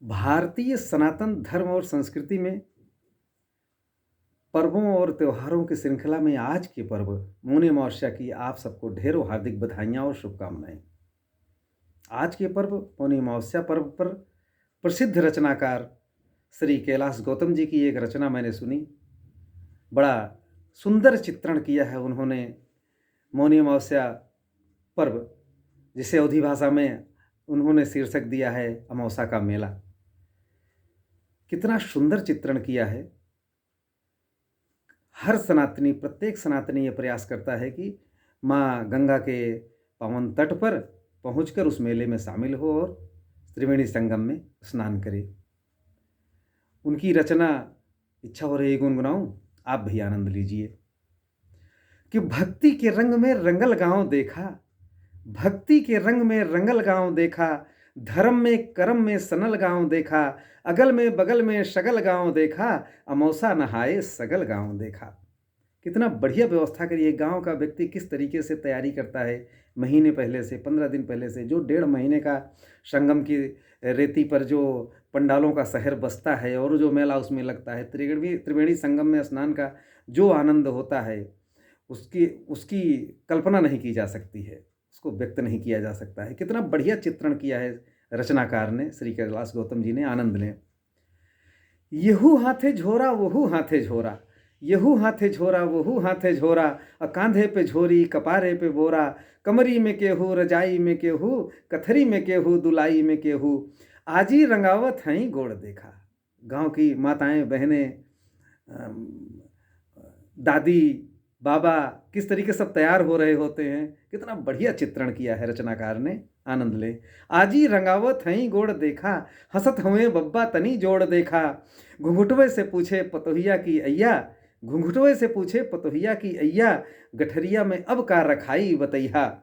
भारतीय सनातन धर्म और संस्कृति में पर्वों और त्योहारों की श्रृंखला में आज के पर्व मौनी अमावस्या की आप सबको ढेरों हार्दिक बधाइयाँ और शुभकामनाएं। आज के पर्व मौनी अमावस्या पर्व पर प्रसिद्ध रचनाकार श्री कैलाश गौतम जी की एक रचना मैंने सुनी। बड़ा सुंदर चित्रण किया है उन्होंने मौनी अमावस्या पर्व, जिसे अवधी भाषा में उन्होंने शीर्षक दिया है अमावस्या का मेला। कितना सुंदर चित्रण किया है। हर सनातनी, प्रत्येक सनातनी ये प्रयास करता है कि माँ गंगा के पावन तट पर पहुंचकर उस मेले में शामिल हो और त्रिवेणी संगम में स्नान करे। उनकी रचना इच्छा हो रही गुनगुनाऊं, आप भी आनंद लीजिए। कि भक्ति के रंग में रंगल गांव देखा, भक्ति के रंग में रंगल गांव देखा, धर्म में कर्म में सनल गांव देखा, अगल में बगल में शगल गांव देखा, अमौसा नहाए सगल गांव देखा। कितना बढ़िया व्यवस्था करी है। गांव का व्यक्ति किस तरीके से तैयारी करता है, महीने पहले से, 15 दिन पहले से, जो 1.5 महीने का संगम की रेती पर जो पंडालों का शहर बसता है और जो मेला उसमें लगता है, त्रिवेणी संगम में स्नान का जो आनंद होता है उसकी उसकी कल्पना नहीं की जा सकती है, उसको व्यक्त नहीं किया जा सकता है। कितना बढ़िया चित्रण किया है रचनाकार ने, श्री कैलाश गौतम जी ने, आनंद ने। यहू हाथे झोरा वहू हाथे झोरा, यहू हाथे झोरा वहू हाथे झोरा, कांधे पे झोरी कपारे पे बोरा, कमरी में केहू रजाई में केहू, कथरी में केहू दुलाई में केहू, आजी रंगावत हैं गोड़ देखा। गांव की माताएं बहनें, दादी बाबा किस तरीके सब तैयार हो रहे होते हैं। कितना बढ़िया चित्रण किया है रचनाकार ने, आनंद ले। आजी रंगावत हई गोड़ देखा, हंसत हुए बब्बा तनी जोड़ देखा, घुंघुटवे से पूछे पतोहिया की अय्या, घुंघुटवे से पूछे पतोहिया की अय्या, गठरिया में अब का रखाई बतैया,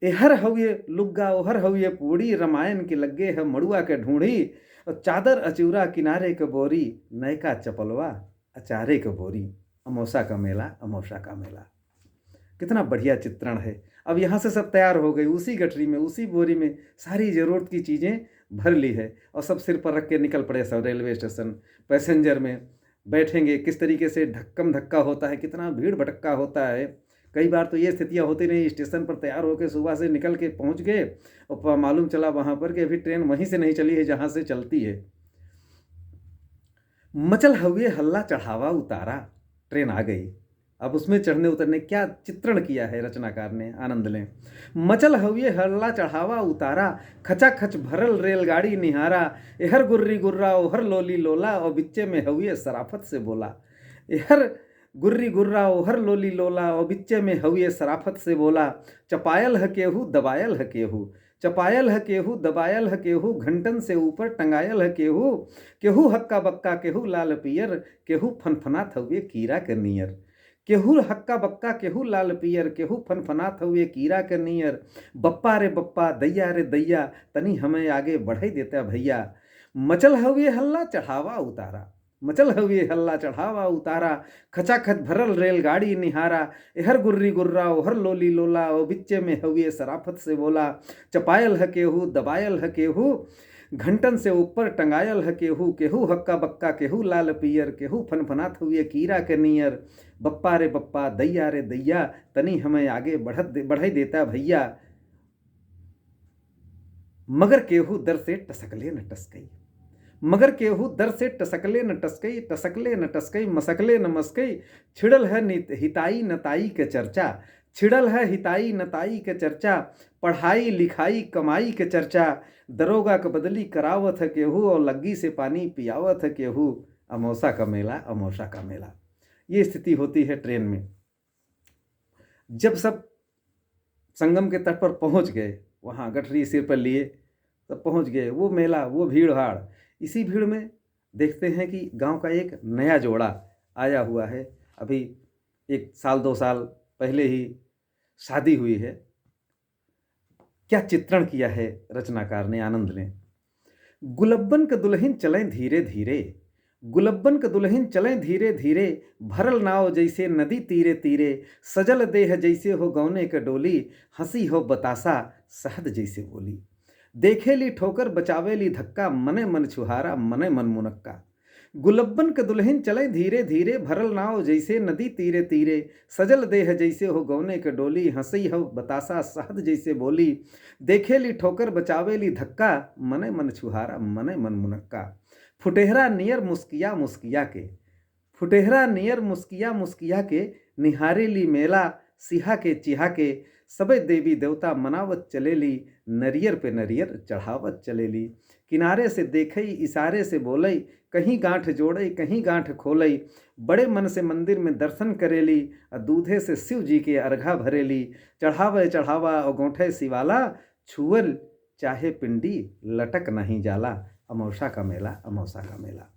एहर हवे लुग्गा ओहर हवे पूड़ी, रामायण के लग्गे है मड़ुआ के ढूंढी, चादर अचूरा किनारे के बोरी, नयका चपलवा अचारे के बोरी, अमौसा का मेला, अमौसा का मेला। कितना बढ़िया चित्रण है। अब यहाँ से सब तैयार हो गई, उसी गठरी में, उसी बोरी में सारी ज़रूरत की चीज़ें भर ली है और सब सिर पर रख के निकल पड़े सब रेलवे स्टेशन। पैसेंजर में बैठेंगे, किस तरीके से धक्कम धक्का होता है, कितना भीड़ भटक्का होता है। कई बार तो ये स्थितियाँ होती नहीं, स्टेशन पर तैयार होकर सुबह से निकल के पहुँच गए और मालूम चला वहाँ पर कि अभी ट्रेन वहीं से नहीं चली है जहाँ से चलती है। मचल हवे हल्ला चढ़ावा उतारा, ट्रेन आ गई, अब उसमें चढ़ने उतरने क्या चित्रण किया है रचनाकार ने, आनंद लें। मचल हवे हल्ला चढ़ावा उतारा, खचाखच भरल रेलगाड़ी निहारा, एहर गुर्री गुर्रा ओहर लोली लोला, और बिच्चे में हवे सराफत से बोला। एहर गुर्री गुर्रा ओहर लोली लोला, और बिच्चे में हवे सराफत से बोला, चपायल ह केहू दबायल ह केहू, चपायल है केहू दबायल है केहू, घंटन से ऊपर टंगायल है केहू, केहू हक्का बक्का केहू लाल पियर, केहू फनफनात हवे कीरा के नियर, केहू हक्का बक्का केहू लाल पियर, केहू फनफनात हवे कीरा के नियर, बप्पा रे बप्पा दैया रे दैया, तनी हमें आगे बढ़ाई देता भैया, मचल हवे हल्ला चढ़ावा उतारा, मचल हवे हल्ला चढ़ावा उतारा, खचाखच भरल रेलगाड़ी निहारा, एहर गुर्री गुर्रा ओहर लोली लोला, ओ बिच्चे में हवे सराफत से बोला, चपायल है केहू दबायल है केहू, घंटन से ऊपर टंगायल है केहू, केहू हक्का बक्का केहू लाल पियर, केहू फनफनात हुए कीरा के नियर, बप्पा रे बप्पा दैया रे दैया, तनी हमें आगे बढ़ाई देता भैया, मगर केहू दर से टसकले न टसकई, मगर केहू दर से टसकले न टसकई, टसकले न टसकई मसकले न मस्कई, छिड़ल है हिताई नताई के चर्चा, छिड़ल है हिताई नताई के चर्चा, पढ़ाई लिखाई कमाई के चर्चा, दरोगा के बदली करावत है केहू, और लग्गी से पानी पियावत है केहू, अमौसा का मेला, अमौसा का मेला। ये स्थिति होती है ट्रेन में। जब सब संगम के तट पर पहुंच गए, वहाँ गठरी सिर पर लिए तब पहुंच गए, वो मेला, वो भीड़ भाड़, इसी भीड़ में देखते हैं कि गांव का एक नया जोड़ा आया हुआ है। अभी 1 साल 2 साल पहले ही शादी हुई है। क्या चित्रण किया है रचनाकार ने, आनंद लें। गुलब्बन के दुल्हन चलें धीरे धीरे, गुलब्बन के दुल्हन चलें धीरे धीरे, भरल नाव जैसे नदी तीरे तीरे, सजल देह जैसे हो गौने के डोली, हंसी हो बतासा शहद जैसे बोली, देखेली ठोकर बचावेली धक्का, मने मन छुहारा मने मन मुनक्का। गुलब्बन के दुल्हन चले धीरे धीरे, भरल नाव जैसे नदी तीरे तीरे। सजल देह जैसे हो गौने के डोली, हंसई हो बतासा शहद जैसे बोली। देखेली ठोकर बचावेली धक्का, मने मन छुहारा मने मन मुनक्का। फुटेहरा नियर मुस्किया मुस्किया के, फुटेहरा नियर मुस्किया मुस्किया के। निहारेली मेला सिहा के चिहा के, सबे देवी देवता मनावत चलेली। नरियर पे नरियर चढ़ावत चलेली। किनारे से देखई इशारे से बोलई, कहीं गांठ जोड़ई कहीं गांठ खोलई। बड़े मन से मंदिर में दर्शन करेली, और दूधे से शिव जी के अर्घा भरेली। चढ़ावे चढ़ावा और गोंठे शिवाला, छुअल चाहे पिंडी लटक नहीं जाला। अमावस्या का मेला, अमावस्या का मेला।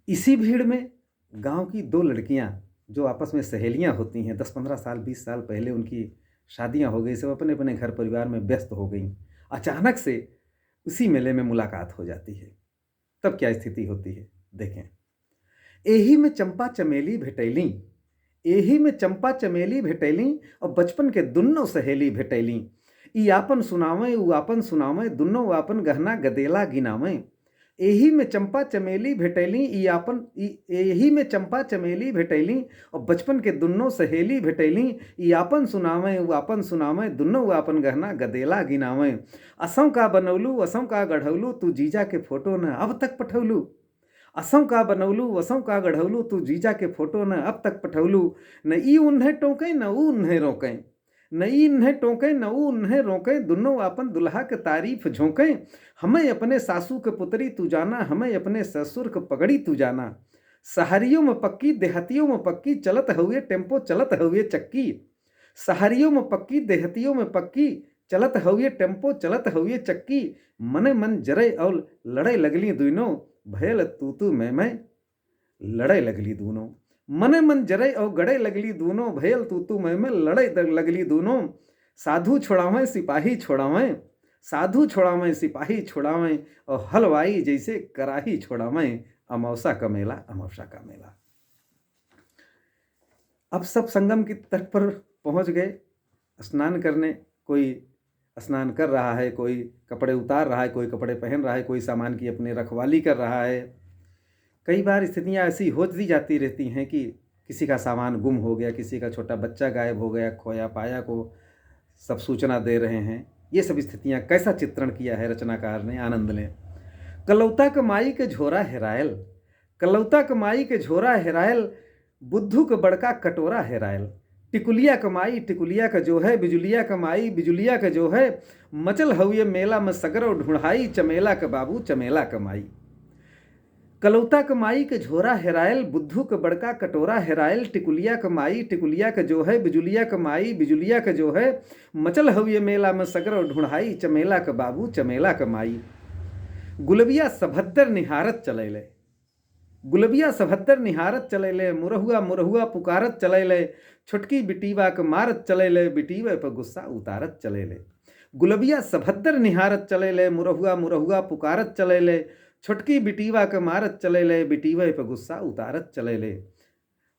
इसी भीड़ में गांव की दो लड़कियां जो आपस में सहेलियां होती हैं, 10-15 साल 20 साल पहले उनकी शादियां हो गई, सब अपने अपने घर परिवार में व्यस्त हो गई। अचानक से उसी मेले में मुलाकात हो जाती है। तब क्या स्थिति होती है देखें। एही में चंपा चमेली भेटैली, एही में चंपा चमेली भेटैली, और बचपन के दुन्नो सहेली भेटैली। ई आपन सुनावें ऊ आपन सुनावें, दुन्नो आपन गहना गदेला गिनावें। एही में चंपा चमेली भेटैली, एही में चंपा चमेली भेटैली, और बचपन के दुन्नो सहेली भेटैली। ई आपन सुनावें ऊ आपन सुनावें, दुन्नो आपन गहना गदेला गिनावें। असों का बनौलू असों का गढ़ौलू, तू जीजा के फोटो न अब तक पठौलू। असों का बनौलू असों का गढ़ौलू, तू जीजा के फोटो न अब तक पठौलू। न ई उन्हें टोकें न ऊ उन्हें रोकें, न ई उन्हें टोकें न ऊ उन्हें रोकें। दुन्नो आपन दुल्हा के तारीफ झोंकें। हमें अपने सासू के पुतरी तू जाना, हमें अपने ससुर के पगड़ी तू जाना। शहरियों में पक्की देहतियों में पक्की, चलत हुए टेम्पो चलत हुए चक्की। शहरियों में पक्की देहतियों में पक्की, चलत हुए टेम्पो चलत हुए चक्की। मने मन जरे और लड़े लगली दुनों, भयल तू मैं लड़े लगली दूनों। मने मन जरे और गड़े लगली दूनों, भयल तू मैं लड़े लगली दूनों। साधु छोड़ावें सिपाही छोड़ावें, साधु छोड़ावें सिपाही छोड़ावें, और हलवाई जैसे कराही छोड़ावें। अमावस्या का मेला, अमावस्या का मेला। अब सब संगम की तट पर पहुंच गए स्नान करने। कोई स्नान कर रहा है, कोई कपड़े उतार रहा है, कोई कपड़े पहन रहा है, कोई सामान की अपनी रखवाली कर रहा है। कई बार स्थितियां ऐसी होती जाती रहती हैं कि किसी का सामान गुम हो गया, किसी का छोटा बच्चा गायब हो गया, खोया पाया को सब सूचना दे रहे हैं। ये सब स्थितियां कैसा चित्रण किया है रचनाकार ने, आनंद ने। कलौता कमाई के झोरा हेरायल, कलौता कमाई के झोरा हेरायल, बुद्धू के बड़का कटोरा हेरायल। टिकुलिया कमाई टिकुलिया का जो है, बिजुलिया कमाई बिजुलिया का जो है। मचल हुए मेला में सगरो ढूंढाई, चमेला के बाबू चमेला कमाई। कलौता कमाई के झोरा हेरायल, बुद्धू के बड़का कटोरा हेरायल। टिकुलिया कमाई टिकुलिया का जो है, बिजुलिया कमाई बिजुलिया का जो है। मचल हुए मेला में सगरो ढूंढाई, चमेला के बाबू चमेला कमाई। गुलबिया सभद्र निहारत चलैले, गुलबिया सभद्र निहारत चलैले। मुरहुआ मुरहुआ पुकारत चलैले, छोटकी बिटीवा के मारत चलैले। बिटीवे पर गुस्सा उतारत चलैले। गुलबिया सभद्र निहारत चलैले, मुरहुआ मुरहुआ पुकारत चलैले। छोटकी बिटीवा के मारत चलैले, बिटीवे पर गुस्सा उतारत चलैले।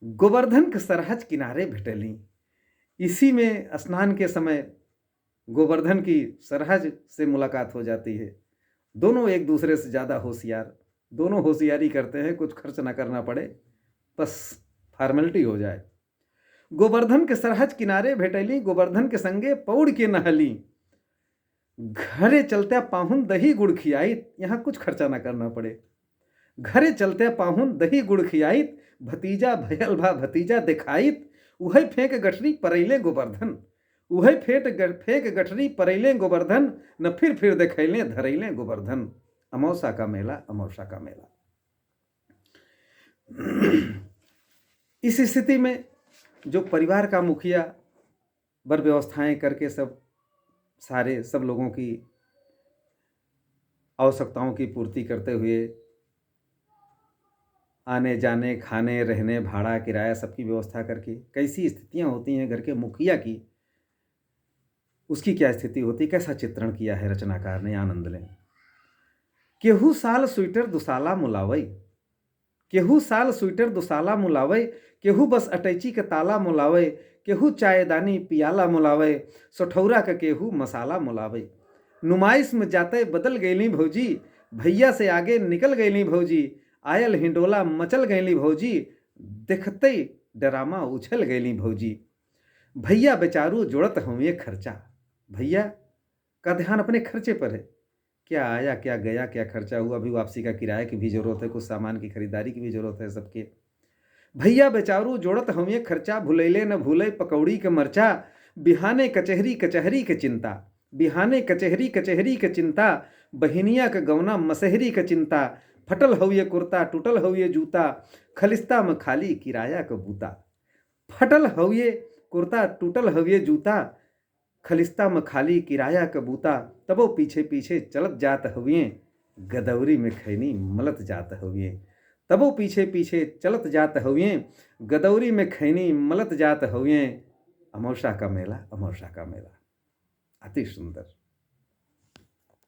गोवर्धन के सरहज किनारे भेटली। इसी में स्नान के समय गोवर्धन की सरहज से मुलाकात हो जाती है। दोनों एक दूसरे से ज़्यादा होशियार, दोनों होशियारी करते हैं, कुछ खर्च ना करना पड़े, बस फॉर्मेलिटी हो जाए। गोवर्धन के सरहज किनारे भेटली, गोवर्धन के संगे पौड़ के नहली। घरे चलते पाहुन दही गुड़ खियाइत, यहाँ कुछ खर्चा ना करना पड़े। घरे चलते पाहुन दही गुड़ खियाइत, भतीजा भयल भा भतीजा दिखाइत। उहै फेंक गठरी परैले गोवर्धन, उहै फेंक गठरी परैले गोवर्धन। न फिर देखैले धरैले गोवर्धन। अमावस्या का मेला, अमावस्या का मेला। इस स्थिति में जो परिवार का मुखिया बर व्यवस्थाएं करके सब लोगों की आवश्यकताओं की पूर्ति करते हुए आने जाने खाने रहने भाड़ा किराया सबकी व्यवस्था करके, कैसी स्थितियां होती हैं घर के मुखिया की, उसकी क्या स्थिति होती, कैसा चित्रण किया है रचनाकार ने, आनंद ने। केहू साल स्वेटर दुसाला मुलावई, केहू साल स्वेटर दुसाला मुलावई। केहू बस अटैची के ताला मुलावई, केहू चायदानी पियाला मुलावई। सोठौरा का केहू मसाला मुलावई। नुमाइश में जाते बदल गईली भौजी, भैया से आगे निकल गईली भौजी, आयल हिंडोला मचल गईली भौजी, देखते डरामा उछल गईली भौजी। भैया बेचारू जोड़त हुए खर्चा, भैया का ध्यान अपने खर्चे पर है, क्या आया क्या गया क्या खर्चा हुआ, अभी वापसी का किराए की भी जरूरत है, कुछ सामान की खरीदारी की भी जरूरत है सबके। भैया बेचारू जोड़त हुए खर्चा, भुलैले न भूले पकौड़ी के मरचा, बिहाने कचहरी कचहरी के चिंता, बिहाने कचहरी कचहरी के चिंता, बहिनिया के गौना मसहरी के चिंता, फटल हुए कुर्ता टूटल हुए जूता, खलिस्ता में खाली किराया के बूता। फटल हुए कुर्ता टूटल हुए जूता, खलिस्ता में खाली किराया के बूता, तबो पीछे पीछे चलत जात हुए, गदौरी में खैनी मलत जात हुए। तबो पीछे पीछे चलत जात हुए, गदौरी में खैनी मलत जात हुए। अमौसा का मेला, अमौसा का मेला। अति सुंदर।